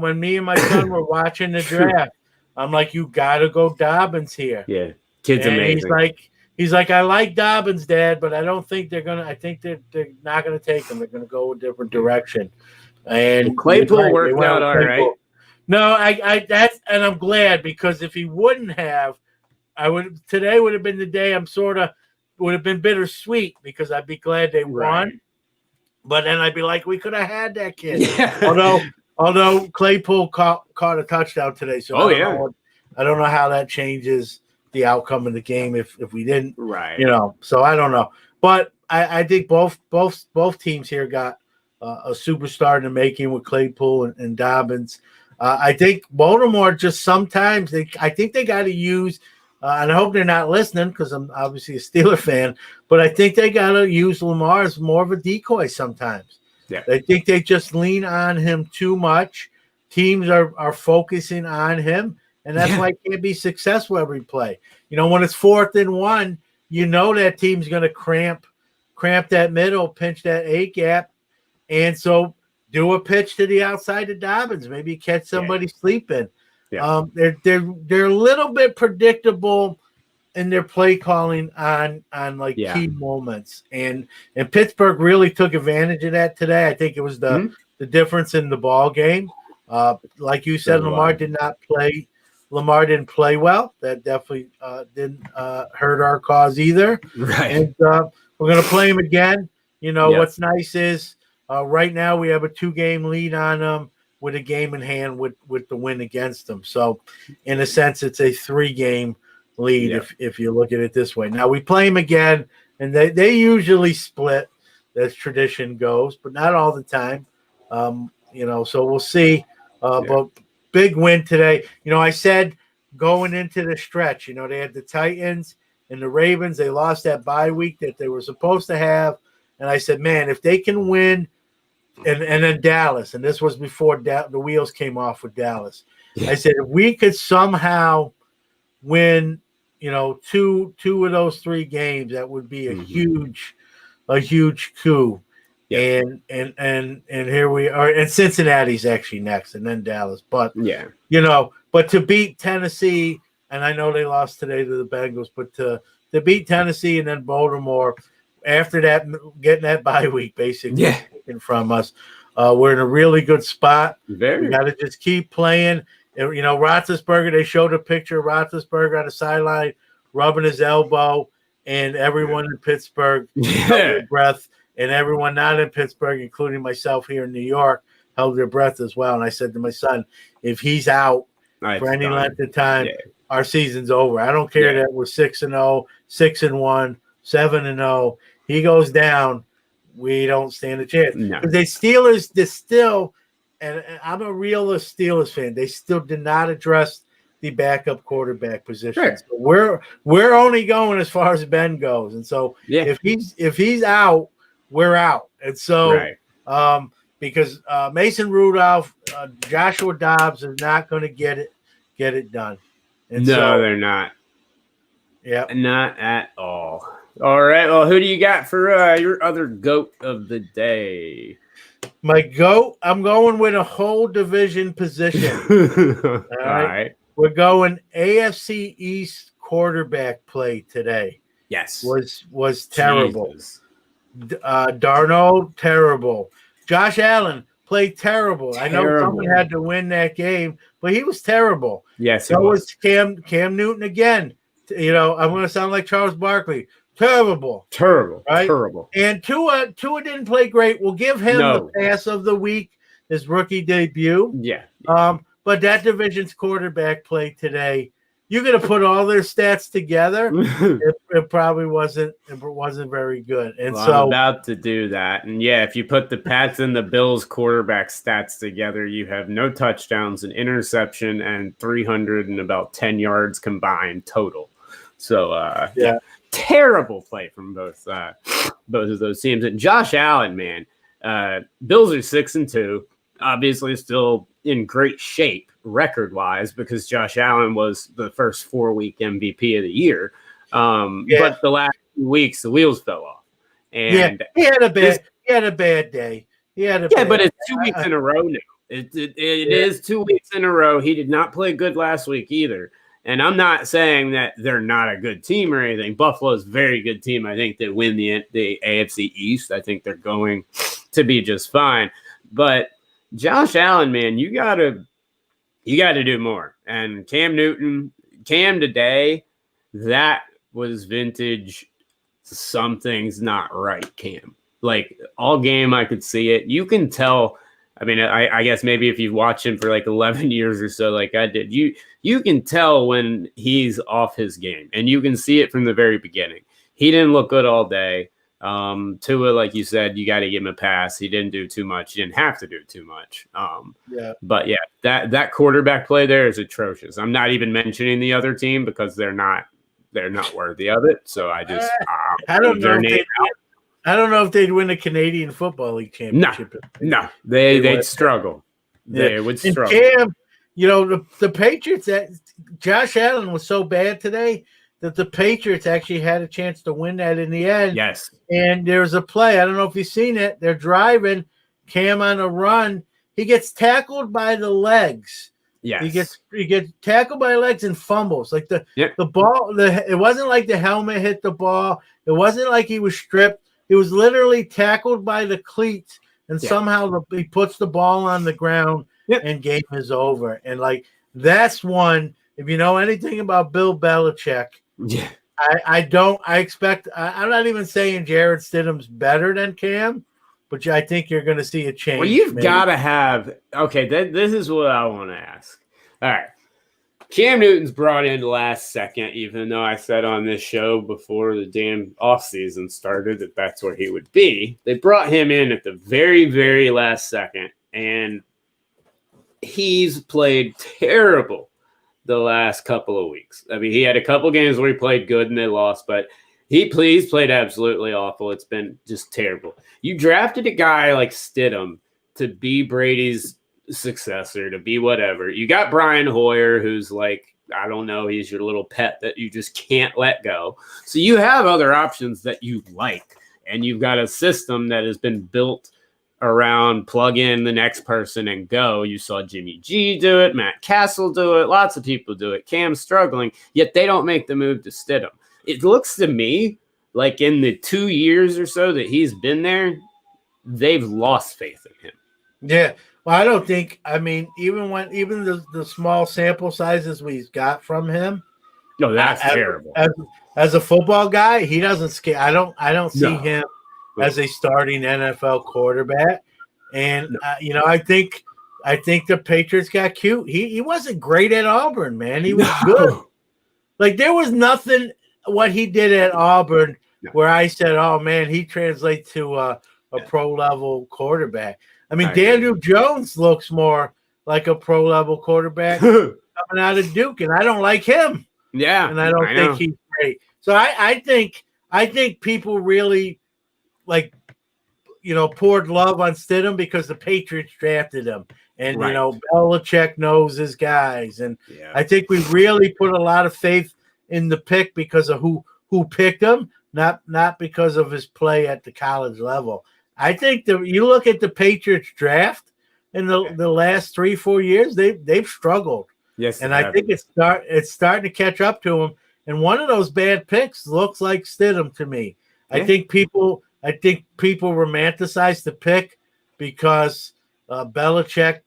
when me and my son were watching the draft, I'm like, you got to go Dobbins here. Yeah, kid's amazing. He's like, I like Dobbins, Dad, but I don't think they're gonna. I think they're not gonna take him. They're gonna go a different direction. And Claypool worked out all right. No, and I'm glad, because if he wouldn't have, today would have been the day would have been bittersweet, because I'd be glad they won. But then I'd be like, we could have had that kid. Yeah. Although Claypool caught a touchdown today, so I don't know how that changes the outcome of the game if we didn't. Right. So I don't know. But I think both teams here got a superstar in the making with Claypool and Dobbins. I think Baltimore just sometimes I think they got to use. And I hope they're not listening, because I'm obviously a Steeler fan, but I think they got to use Lamar as more of a decoy sometimes. Yeah. I think they just lean on him too much. Teams are focusing on him, and that's why he can't be successful every play. When it's 4th and 1, that team's going to cramp that middle, pinch that A gap, and so do a pitch to the outside of Dobbins, maybe catch somebody sleeping. Yeah. They're a little bit predictable in their play calling on key moments, and Pittsburgh really took advantage of that today. I think it was the difference in the ball game. Like you said, Lamar didn't play well. That definitely didn't hurt our cause either. Right. And we're going to play him again. What's nice is right now we have a 2-game lead on them, with a game in hand with the win against them. So in a sense, it's a 3-game lead if you look at it this way. Now we play them again, and they usually split, as tradition goes, but not all the time. So we'll see. But big win today. I said going into the stretch, they had the Titans and the Ravens. They lost that bye week that they were supposed to have. And I said, man, if they can win, and then Dallas, and this was before the wheels came off with Dallas. I said, if we could somehow win, 2 of those 3 games, that would be a huge coup. Yeah. And here we are, and Cincinnati's actually next, and then Dallas. But but to beat Tennessee, and I know they lost today to the Bengals, but to beat Tennessee and then Baltimore after that, getting that bye week basically taken from us, we're in a really good spot. We got to just keep playing. Roethlisberger, they showed a picture of Roethlisberger on the sideline rubbing his elbow, and everyone in Pittsburgh held their breath, and everyone not in Pittsburgh, including myself here in New York, held their breath as well. And I said to my son, if he's out for any length of time, our season's over. I don't care that we're 6-0, 6-1, 7-0. He goes down, we don't stand a chance. No. The Steelers, and I'm a realist Steelers fan, they still did not address the backup quarterback position. Sure. So we're only going as far as Ben goes, and so if he's out, we're out. And so because Mason Rudolph, Joshua Dobbs are not going to get it done. And they're not. Yeah, not at all. All right. Well, who do you got for your other GOAT of the day? My GOAT, I'm going with a whole division position. All right. We're going AFC East quarterback play today. Yes. Was terrible. Darnold, terrible. Josh Allen played terrible. I know someone had to win that game, but he was terrible. Yes, so was Cam Newton again. I'm going to sound like Charles Barkley. Terrible. Right? Terrible. And Tua didn't play great. We'll give him the pass of the week, his rookie debut. Yeah. But that division's quarterback play today, you're going to put all their stats together. it probably wasn't very good. And I'm about to do that. And if you put the Pats and the Bills quarterback stats together, you have no touchdowns, an interception, and 300 and about 10 yards combined total. So terrible play from both of those teams. And Josh Allen, man, Bills are 6-2, obviously still in great shape record-wise because Josh Allen was the first 4-week MVP of the year. But the last 2 weeks, the wheels fell off. And he had a bad day. But it's 2 weeks in a row now. It is 2 weeks in a row. He did not play good last week either. And I'm not saying that they're not a good team or anything. Buffalo's a very good team. I think they win the AFC East. I think they're going to be just fine. But Josh Allen, man, you got to You got to do more. And Cam today, that was vintage. Something's not right, Cam. Like all game, I could see it. You can tell. I mean, I guess maybe if you watch him for like 11 years or so, like I did, you can tell when he's off his game, and you can see it from the very beginning. He didn't look good all day. Tua, like you said, you got to give him a pass. He didn't do too much. He didn't have to do too much. But yeah, that quarterback play there is atrocious. I'm not even mentioning the other team because they're not worthy of it. So I just I don't know if they'd win the Canadian Football League championship. No, they'd struggle. They would struggle. Cam, the Patriots. Josh Allen was so bad today that the Patriots actually had a chance to win that in the end. Yes. And there's a play. I don't know if you've seen it. They're driving. Cam on a run. He gets tackled by the legs. Yes. He gets tackled by the legs and fumbles. Like the ball. It wasn't like the helmet hit the ball. It wasn't like he was stripped. He was literally tackled by the cleats, and somehow he puts the ball on the ground, and game is over. And like that's one. If you know anything about Bill Belichick. Yeah, I'm not even saying Jared Stidham's better than Cam, but I think you're going to see a change. Well, you've got to have – okay, this is what I want to ask. All right. Cam Newton's brought in last second, even though I said on this show before the damn offseason started that that's where he would be. They brought him in at the very, very last second, and he's played terrible the last couple of weeks. I mean, he had a couple games where he played good and they lost, but he's played absolutely awful. It's been just terrible. You drafted a guy like Stidham to be Brady's successor, to be whatever. You got Brian Hoyer, who's like, I don't know, he's your little pet that you just can't let go. So you have other options that you like, and you've got a system that has been built around plug in the next person and go. You saw Jimmy G do it, Matt Castle do it, lots of people do it. Cam's struggling, yet they don't make the move to Stidham. It looks to me like in the 2 years or so that he's been there, they've lost faith in him. Yeah. Well, I don't think, I mean, even the small sample sizes we've got from him. No, that's terrible. As a football guy, he doesn't scare. I don't see him as a starting NFL quarterback. And, I think the Patriots got cute. He wasn't great at Auburn, man. He was good. Like, there was nothing what he did at Auburn where I said, oh, man, he translates to a pro-level quarterback. I mean, Daniel Jones looks more like a pro-level quarterback coming out of Duke, and I don't like him. Yeah. And I don't think he's great. So I think people really – poured love on Stidham because the Patriots drafted him. And, Belichick knows his guys. And I think we really put a lot of faith in the pick because of who picked him, not because of his play at the college level. I think you look at the Patriots draft in the last 3-4 years, they've struggled. Yes. And I think it's starting to catch up to them. And one of those bad picks looks like Stidham to me. Yeah. I think people romanticize the pick because Belichick,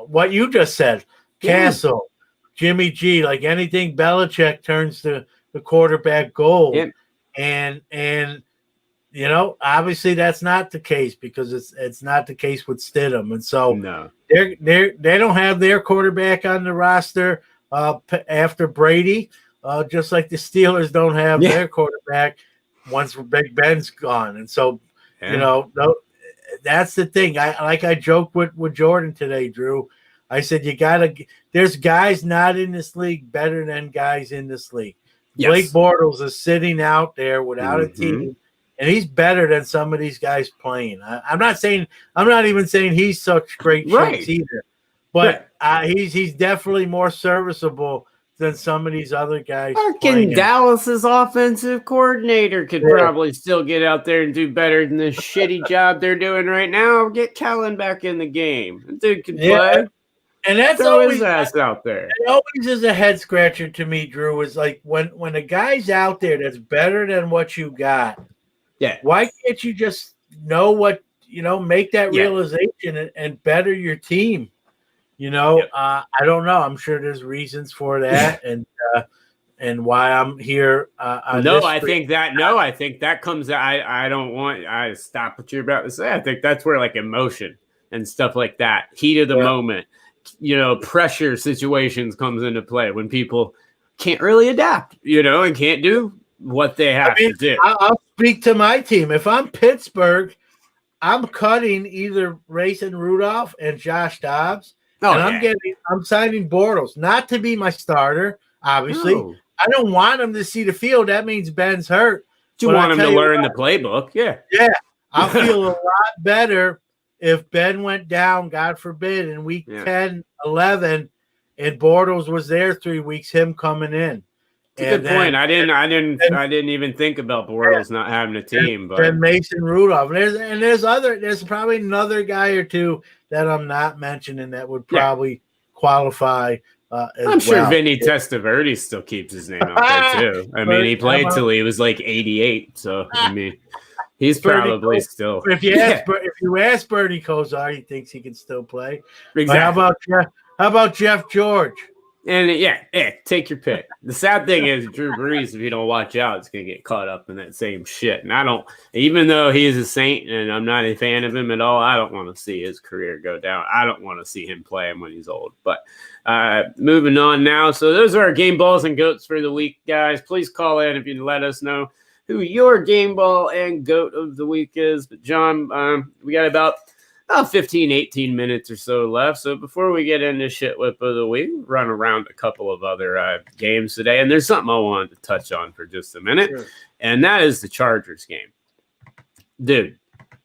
what you just said, Castle, Jimmy G, like anything Belichick turns to the quarterback gold. Yeah. And obviously that's not the case because it's not the case with Stidham. And so they don't have their quarterback on the roster after Brady, just like the Steelers don't have their quarterback once Big Ben's gone. And so, that's the thing. I joked with Jordan today, Drew. I said, there's guys not in this league better than guys in this league. Yes. Blake Bortles is sitting out there without a team, and he's better than some of these guys playing. I'm not even saying he's such great shape either, but he's definitely more serviceable than some of these other guys. Dallas's offensive coordinator could probably still get out there and do better than the shitty job they're doing right now. Get Kellen back in the game. The dude can play. And that's Throw always his ass out there. It always is a head scratcher to me, Drew. Is like when a guy's out there that's better than what you got. Yeah. Why can't you just know what make that realization and better your team? I don't know. I'm sure there's reasons for that, and why I'm here. I think that comes. I don't want. I stop what you're about to say. I think that's where like emotion and stuff like that, heat of the moment, pressure situations comes into play when people can't really adapt, and can't do what they have to do. I'll speak to my team. If I'm Pittsburgh, I'm cutting either Mason Rudolph and Josh Dobbs, I'm signing Bortles, not to be my starter, obviously. No. I don't want him to see the field. That means Ben's hurt. You want him to learn the playbook, Yeah, I'll feel a lot better if Ben went down, God forbid, in week 10, 11, and Bortles was there 3 weeks, him coming in. That's a good point. I didn't even think about Bortles not having a team. But then Mason Rudolph, there's probably another guy or two that I'm not mentioning that would probably qualify. I'm sure Vinny Testaverde still keeps his name out there too. I mean, he played till he was like 88, so I mean, he's probably still. If you ask Bernie Kosar, he thinks he can still play. Exactly. How about Jeff George? And take your pick. The sad thing is, Drew Brees, if you don't watch out, it's going to get caught up in that same shit. And I don't, even though he is a Saint and I'm not a fan of him at all, I don't want to see his career go down. I don't want to see him play him when he's old. But moving on now. So those are our game balls and goats for the week, guys. Please call in if you let us know who your game ball and goat of the week is. But John, we got about 15, 18 minutes or so left. So before we get into shit whip of the week, run around a couple of other games today. And there's something I wanted to touch on for just a minute. Sure. And that is the Chargers game. Dude,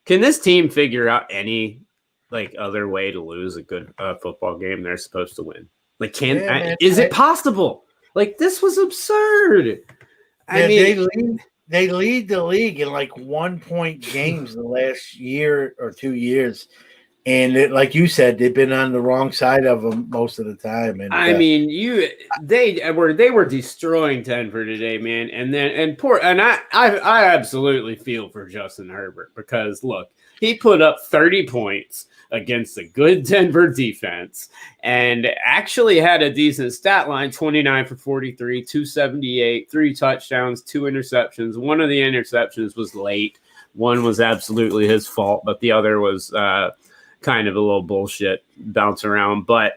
can this team figure out any other way to lose a good football game they're supposed to win? Is it possible? This was absurd. I mean, they lead the league in 1-point games the last year or 2 years. And like you said, they've been on the wrong side of them most of the time. And they were destroying Denver today, man. And I absolutely feel for Justin Herbert because look, he put up 30 points against a good Denver defense and actually had a decent stat line, 29 for 43, 278, 3 touchdowns, 2 interceptions. One of the interceptions was late. One was absolutely his fault, but the other was kind of a little bullshit bounce around. But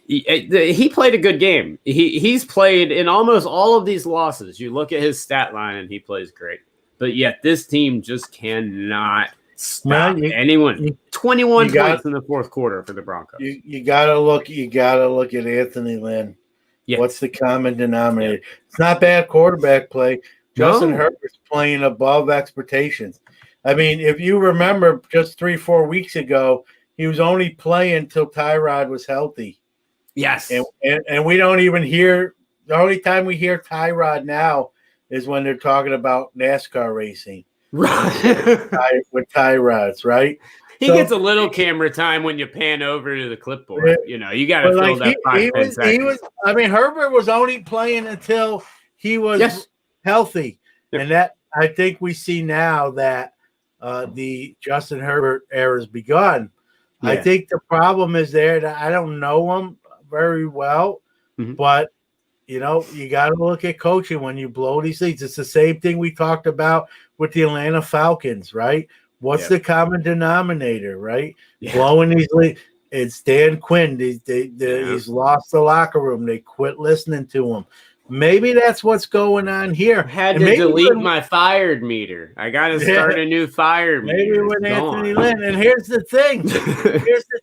he played a good game. He's played in almost all of these losses. You look at his stat line and he plays great. But yet this team just cannot stop anyone. 21 points in the fourth quarter for the Broncos. You gotta look at Anthony Lynn. Yes. What's the common denominator? Yeah. It's not bad quarterback play. Justin Herbert's playing above expectations. I mean, if you remember just 3-4 weeks ago, he was only playing till Tyrod was healthy. Yes. And we don't even hear – the only time we hear Tyrod now is when they're talking about NASCAR racing. Right. with Tyrods, right? He gets a little camera time when you pan over to the clipboard. You got to fill that 5-10 seconds. Herbert was only playing until he was healthy. Yep. And that I think we see now that the Justin Herbert era has begun. Yeah. I think the problem is there that I don't know him very well, but you got to look at coaching when you blow these leads. It's the same thing we talked about with the Atlanta Falcons, right? What's the common denominator, right? Yeah. Blowing these leads. It's Dan Quinn. He's lost the locker room. They quit listening to him. Maybe that's what's going on here. I had to delete my fired meter. I got to start a new fire meter. Maybe with Anthony Lynn. And here's the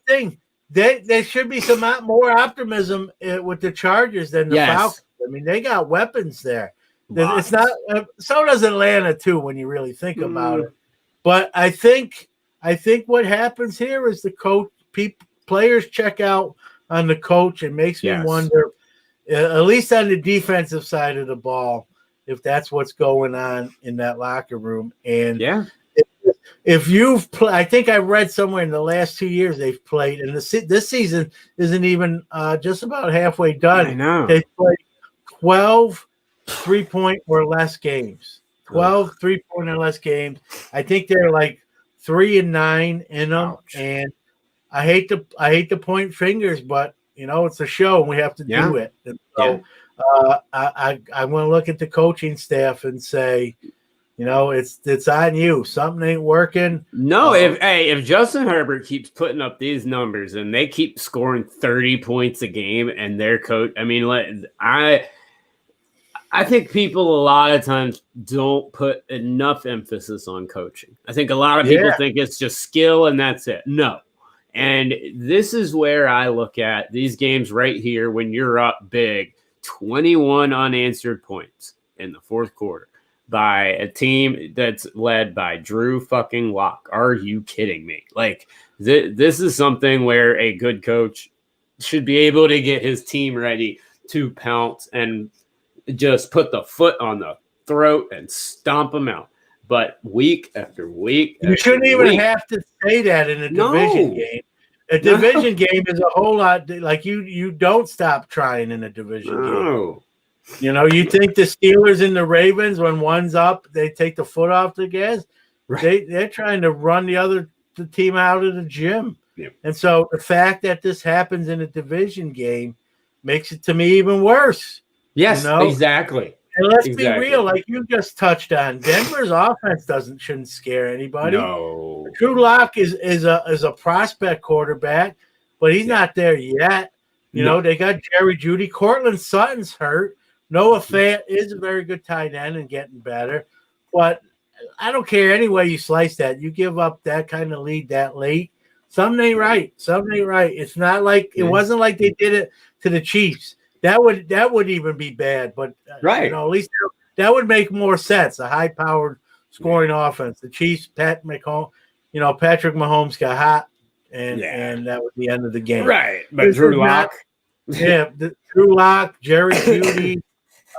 thing. There should be some more optimism with the Chargers than the Falcons. I mean, they got weapons there. Wow. It's not. So does Atlanta too, when you really think about it. But I think what happens here is the coach. Players check out on the coach. It makes me wonder, at least on the defensive side of the ball, if that's what's going on in that locker room. And if you've played, I think I read somewhere in the last 2 years they've played, and this season isn't even just about halfway done. I know. They've played 12 3-point or less games. 12 3-point or less games. I think they're 3-9 in them. Ouch. And I hate to point fingers, but it's a show and we have to do it. And so I want to look at the coaching staff and say, it's on you. Something ain't working. No, if Justin Herbert keeps putting up these numbers and they keep scoring 30 points a game and their coach, I mean, I think people a lot of times don't put enough emphasis on coaching. I think a lot of people think it's just skill and that's it. No. And this is where I look at these games right here when you're up big, 21 unanswered points in the fourth quarter by a team that's led by Drew fucking Lock. Are you kidding me? Like, this is something where a good coach should be able to get his team ready to pounce and just put the foot on the throat and stomp them out. But week after week, you shouldn't even have to say that in a division game. A division game is a whole lot like you don't stop trying in a division game. You think the Steelers and the Ravens, when one's up, they take the foot off the gas. Right. They're trying to run the team out of the gym. Yeah. And so the fact that this happens in a division game makes it to me even worse. Yes, exactly. And let's be real, like you just touched on, Denver's offense shouldn't scare anybody. No. Drew Lock is a prospect quarterback, but he's not there yet. They got Jerry Jeudy. Cortland Sutton's hurt. Noah Fant is a very good tight end and getting better. But I don't care any way you slice that. You give up that kind of lead that late, something ain't right. Something ain't right. It's not like it wasn't like they did it to the Chiefs. That would even be bad, but at least that would make more sense. A high-powered scoring offense. The Chiefs, Patrick Mahomes got hot, and that was the end of the game. Right, but Drew Lock, Drew Lock, Jerry Jeudy.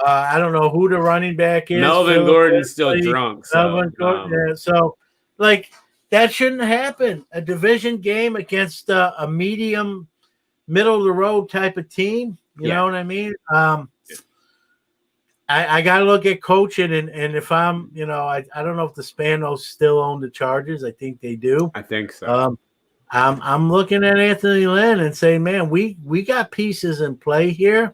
I don't know who the running back is. Melvin Gordon's still drunk. So like that shouldn't happen. A division game against a medium, middle of the road type of team. You know what I mean? I got to look at coaching, and if I'm, I don't know if the Spanos still own the Chargers. I think they do. I think so. I'm looking at Anthony Lynn and saying, man, we got pieces in play here,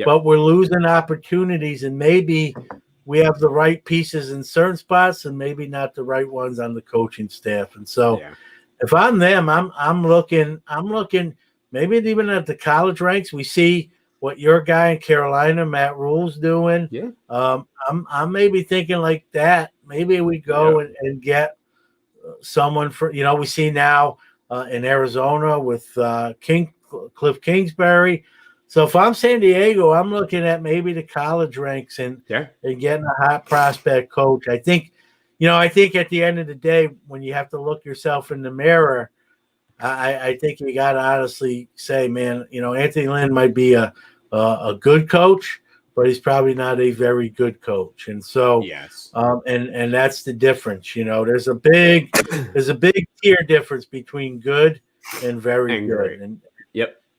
but we're losing opportunities, and maybe we have the right pieces in certain spots, and maybe not the right ones on the coaching staff. And so, if I'm them, I'm looking. Maybe even at the college ranks, we see what your guy in Carolina, Matt Rule's doing. Yeah. I'm maybe thinking like that. Maybe we go and get someone for, we see now in Arizona with Cliff Kingsbury. So if I'm San Diego, I'm looking at maybe the college ranks and getting a hot prospect coach. I think at the end of the day, when you have to look yourself in the mirror, I think you got to honestly say, man, Anthony Lynn might be a good coach, but he's probably not a very good coach. And so, and that's the difference. There's a big tier difference between good and very good. And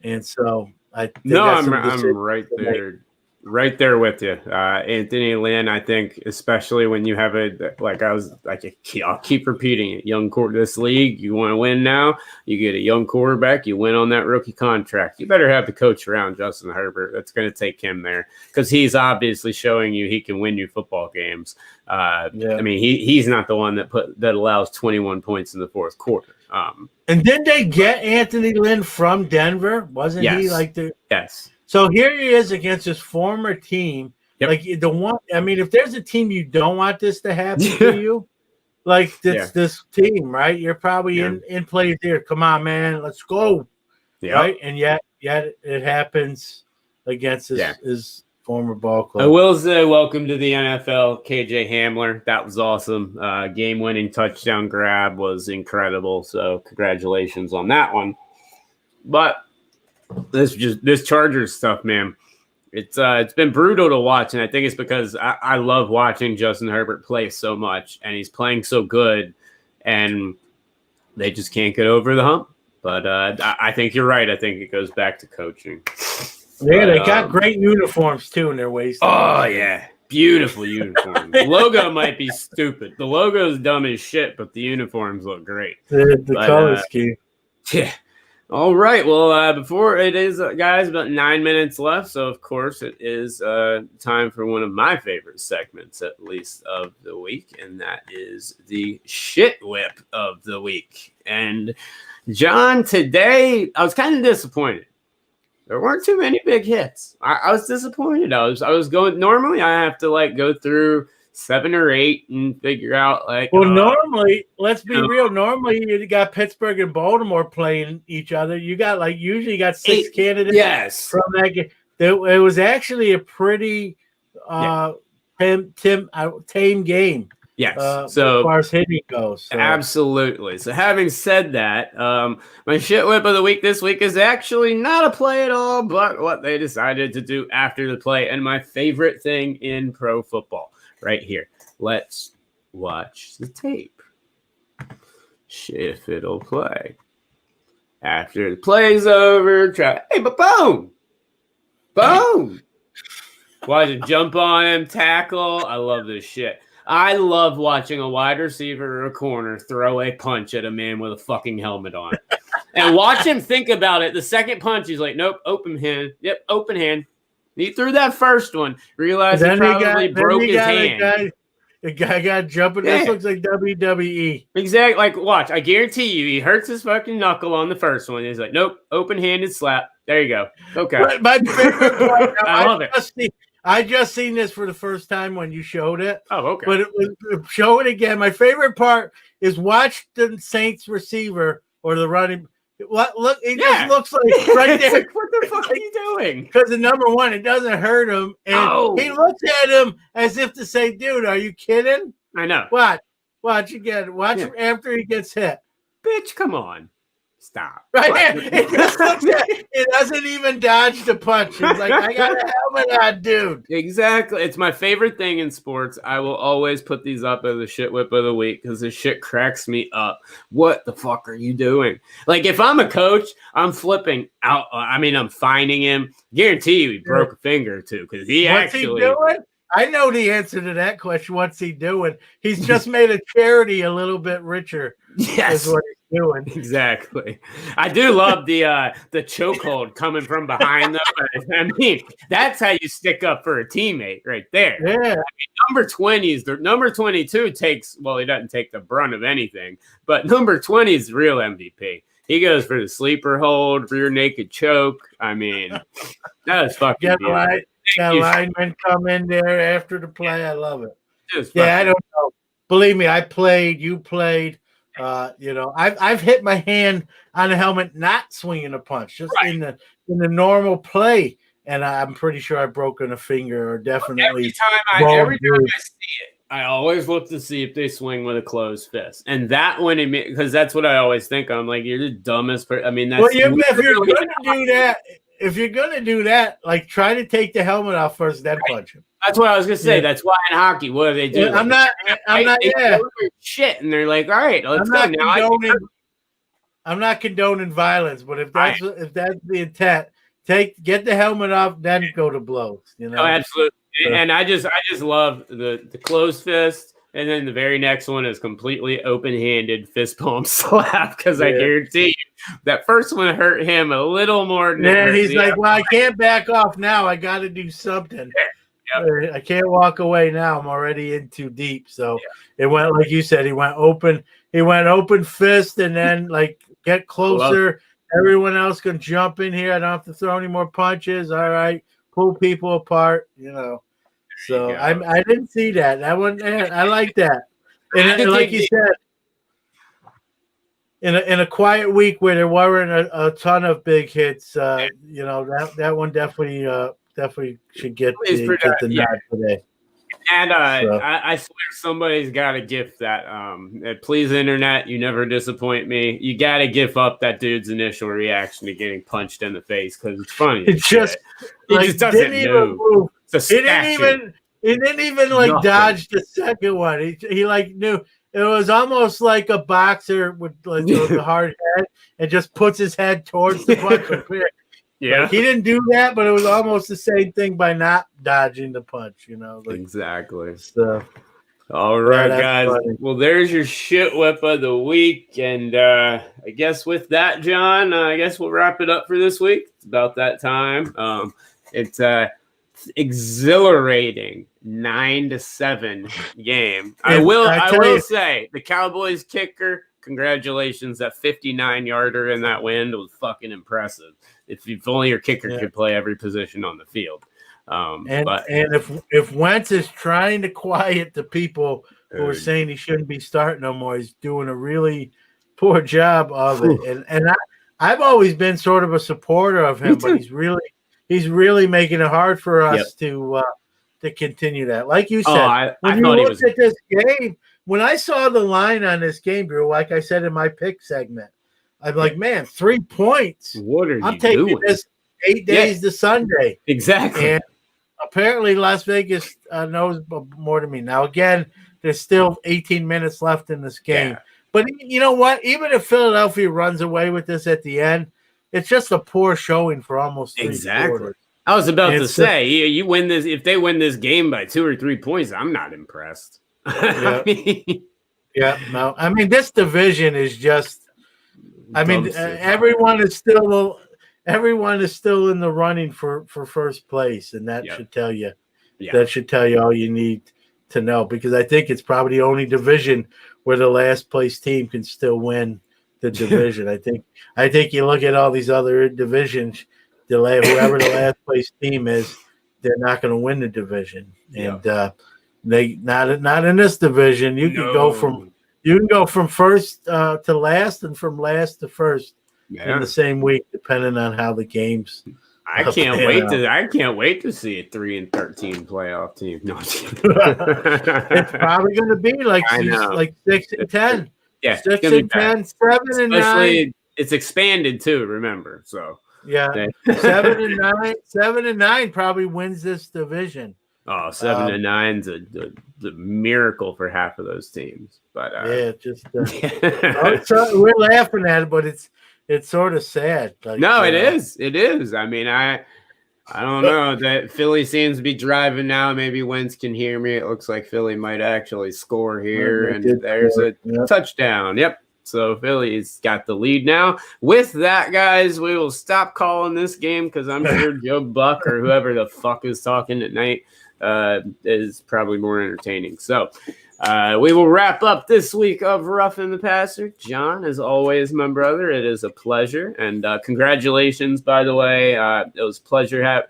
and so I think I'm right there. Right there with you. Anthony Lynn, I think, especially when you have I'll keep repeating it. This league, you want to win now, you get a young quarterback, you win on that rookie contract. You better have the coach around Justin Herbert. That's going to take him there because he's obviously showing you he can win you football games. I mean, he's not the one that allows 21 points in the fourth quarter. And did they get Anthony Lynn from Denver? Wasn't he like the So here he is against his former team. Like the one, I mean, if there's a team you don't want this to happen to you, like this team, right? You're probably in play there. Come on, man, let's go. Right? And yet it happens against his former ball club. I will say welcome to the NFL, KJ Hamler. That was awesome. Game-winning touchdown grab was incredible. So congratulations on that one. But this Chargers stuff, man. It's been brutal to watch, and I think it's because I love watching Justin Herbert play so much, and he's playing so good, and they just can't get over the hump. But I think you're right. I think it goes back to coaching. Yeah, they got great uniforms too in their waist. Oh yeah, beautiful uniforms. The logo might be stupid. The logo's dumb as shit, but the uniforms look great. The color scheme. Yeah. All right. Well, before it is, guys, about 9 minutes left. So, of course, it is time for one of my favorite segments, at least, of the week. And that is the shit whip of the week. And, John, today I was kind of disappointed. There weren't too many big hits. I was disappointed. I was going, normally I have to go through 7 or 8 and figure out normally, let's be real. Normally, you got Pittsburgh and Baltimore playing each other. You got usually got 6 candidates. Yes, from that game. It was actually a pretty tame game. Yes. So as far as hitting goes, absolutely. So having said that, my shit whip of the week this week is actually not a play at all, but what they decided to do after the play, and my favorite thing in pro football. Right here. Let's watch the tape. Shit if it'll play. After the play's over, but boom! Boom! Watch it jump on him, tackle. I love this shit. I love watching a wide receiver or a corner throw a punch at a man with a fucking helmet on. And watch him think about it. The second punch, he's like, nope, open hand. Yep, open hand. He threw that first one, realized he probably broke his hand. The guy got jumping. Yeah. This looks like WWE. Exactly. Watch. I guarantee you, he hurts his fucking knuckle on the first one. He's like, nope, open-handed slap. There you go. Okay. My favorite part, I love it. I just seen this for the first time when you showed it. Oh, okay. But show it again. My favorite part is watch the Saints receiver or the running. Look, it just looks like right there. Like, what the fuck are you doing? Because the number one, it doesn't hurt him, and he looks at him as if to say, "Dude, are you kidding?" I know. Watch again. Watch him after he gets hit. Bitch, come on, stop. Right there, it doesn't even dodge the punch. He's like, "I got a helmet on, dude." Exactly. It's my favorite thing in sports. I will always put these up as a shit whip of the week because this shit cracks me up. What the fuck are you doing? Like, if I'm a coach, I'm flipping out. I'm fining him. Guarantee you he broke a finger or two because What's he doing? I know the answer to that question. What's he doing? He's just made a charity a little bit richer. Yes. Is what he's doing. Exactly. I do love the chokehold coming from behind them. I mean, that's how you stick up for a teammate right there. Yeah. Number 20 is number 22 takes, well, he doesn't take the brunt of anything, but number 20 is the real MVP. He goes for the sleeper hold, rear naked choke. I mean, that was fucking beautiful. That lineman come in there after the play. I love it. I don't know. Believe me, I played. You played. I've hit my hand on a helmet, not swinging a punch, just in the normal play, and I'm pretty sure I've broken a finger or definitely. Every time I see it, I always look to see if they swing with a closed fist, and that one, because that's what I always think. I'm like, you're the dumbest person. I mean, that's if you're going to do that. If you're gonna do that, try to take the helmet off first, then punch him. That's what I was gonna say. Yeah. That's why in hockey, what do they do? I'm not. Shit, and they're like, all right, let's go now. I'm not condoning violence, but if that's the intent, get the helmet off, then go to blows. Oh, absolutely. And I just love the closed fist. And then the very next one is completely open-handed fist palm slap because I guarantee you that first one hurt him a little more. And he's like, well, I can't back off now. I got to do something. Yep. I can't walk away now. I'm already in too deep. So it went, like you said, he went open fist and then get closer. Everyone else can jump in here. I don't have to throw any more punches. All right. Pull people apart, So I didn't see that. That one, I like that. And like you said, in a quiet week where there weren't a ton of big hits, that one definitely should get the nod today. And I swear somebody's got to gift that. Please, internet, you never disappoint me. You got to gift up that dude's initial reaction to getting punched in the face because it's funny. It just doesn't move. It didn't even dodge the second one. He knew it was almost like a boxer with the hard head and just puts his head towards the punch. Yeah, he didn't do that, but it was almost the same thing by not dodging the punch. Exactly. So, All right, guys. Funny. Well, there's your shit whip of the week. And I guess with that, John, I guess we'll wrap it up for this week. It's about that time. It's exhilarating 9-7 game. I will say the Cowboys kicker, congratulations, that 59-yarder in that wind was fucking impressive. If only your kicker could play every position on the field. And if Wentz is trying to quiet the people who are saying he shouldn't be starting no more, he's doing a really poor job of it. And I've always been sort of a supporter of him, but he's really making it hard for us to continue that. Like you said, when you looked at this game, when I saw the line on this game, Drew, like I said in my pick segment, I'm like, man, 3 points. What are I'm you taking doing? This 8 days to Sunday. Exactly. And apparently Las Vegas knows more than me. Now, again, there's still 18 minutes left in this game. Yeah. But you know what? Even if Philadelphia runs away with this at the end, it's just a poor showing for almost 3 quarters. I was about to say, you win this. If they win this game by 2 or 3 points, I'm not impressed. Yeah. No. I mean, this division is just – everyone is still in the running for first place, and that should tell you. Yeah. That should tell you all you need to know, because I think it's probably the only division where the last place team can still win the division. I think you look at all these other divisions, whoever the last place team is, they're not going to win the division, and they not in this division. You can go from first to last, and from last to first in the same week, depending on how the games. I can't wait to see a 3-13 playoff team. No, it's probably going to be like 6-10. Yeah, 6-10, 7-9. It's expanded too. Remember, so 7-9 probably wins this division. Oh, 7-9's a miracle for half of those teams. But we're laughing at it, but it's sort of sad. It is. It is. I mean, I don't know. That Philly seems to be driving now. Maybe Wentz can hear me. It looks like Philly might actually score here, and there's a touchdown. Yep. So Philly's got the lead now. With that, guys, we will stop calling this game because I'm sure Joe Buck or whoever the fuck is talking at night is probably more entertaining. So we will wrap up this week of Roughing the Passer. John, as always, my brother, it is a pleasure. And congratulations, by the way. It was a pleasure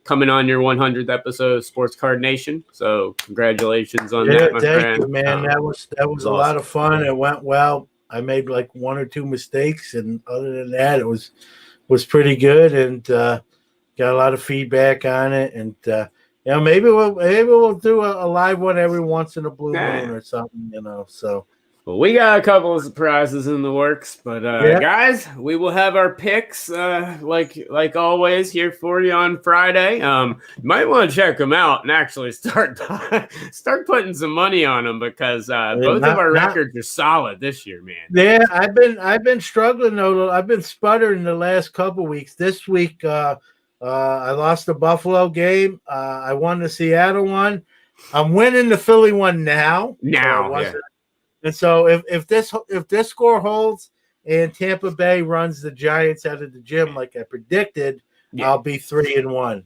coming on your 100th episode of Sports Card Nation. So congratulations on that, my friend. Thank you, man. That was awesome. A lot of fun. It went well. I made like 1 or 2 mistakes, and other than that, it was pretty good, and got a lot of feedback on it. And maybe we'll do a live one every once in a blue moon or something, So. Well, we got a couple of surprises in the works, but guys, we will have our picks like always here for you on Friday. You might want to check them out and actually start putting some money on them, because both of our records are solid this year, man. Yeah, I've been struggling though. I've been sputtering the last couple weeks. This week, I lost the Buffalo game. I won the Seattle one. I'm winning the Philly one now. And so if this score holds and Tampa Bay runs the Giants out of the gym like I predicted, I'll be 3-1.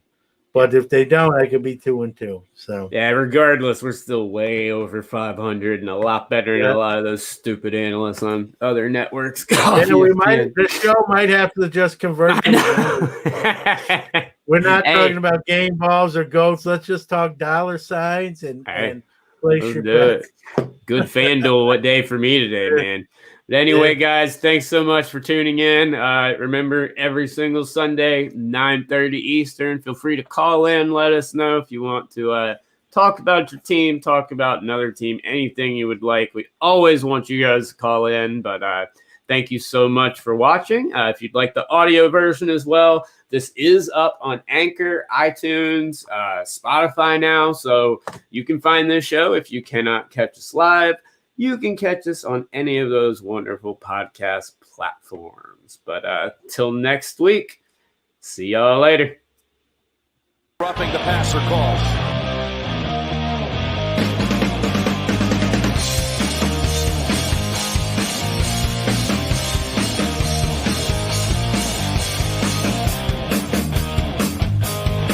But if they don't, I could be 2-2. So regardless, we're still way over 500 and a lot better than a lot of those stupid analysts on other networks. The show might have to just convert. We're not talking about game balls or goats. Let's just talk dollar signs and place your bets. Good FanDuel day for me today, man. But anyway, guys, thanks so much for tuning in. Remember, every single Sunday, 9:30 Eastern. Feel free to call in. Let us know if you want to talk about your team, talk about another team, anything you would like. We always want you guys to call in, but thank you so much for watching. If you'd like the audio version as well, this is up on Anchor, iTunes, Spotify now, so you can find this show. If you cannot catch us live, you can catch us on any of those wonderful podcast platforms. But till next week, see y'all later. Roughing the Passer call.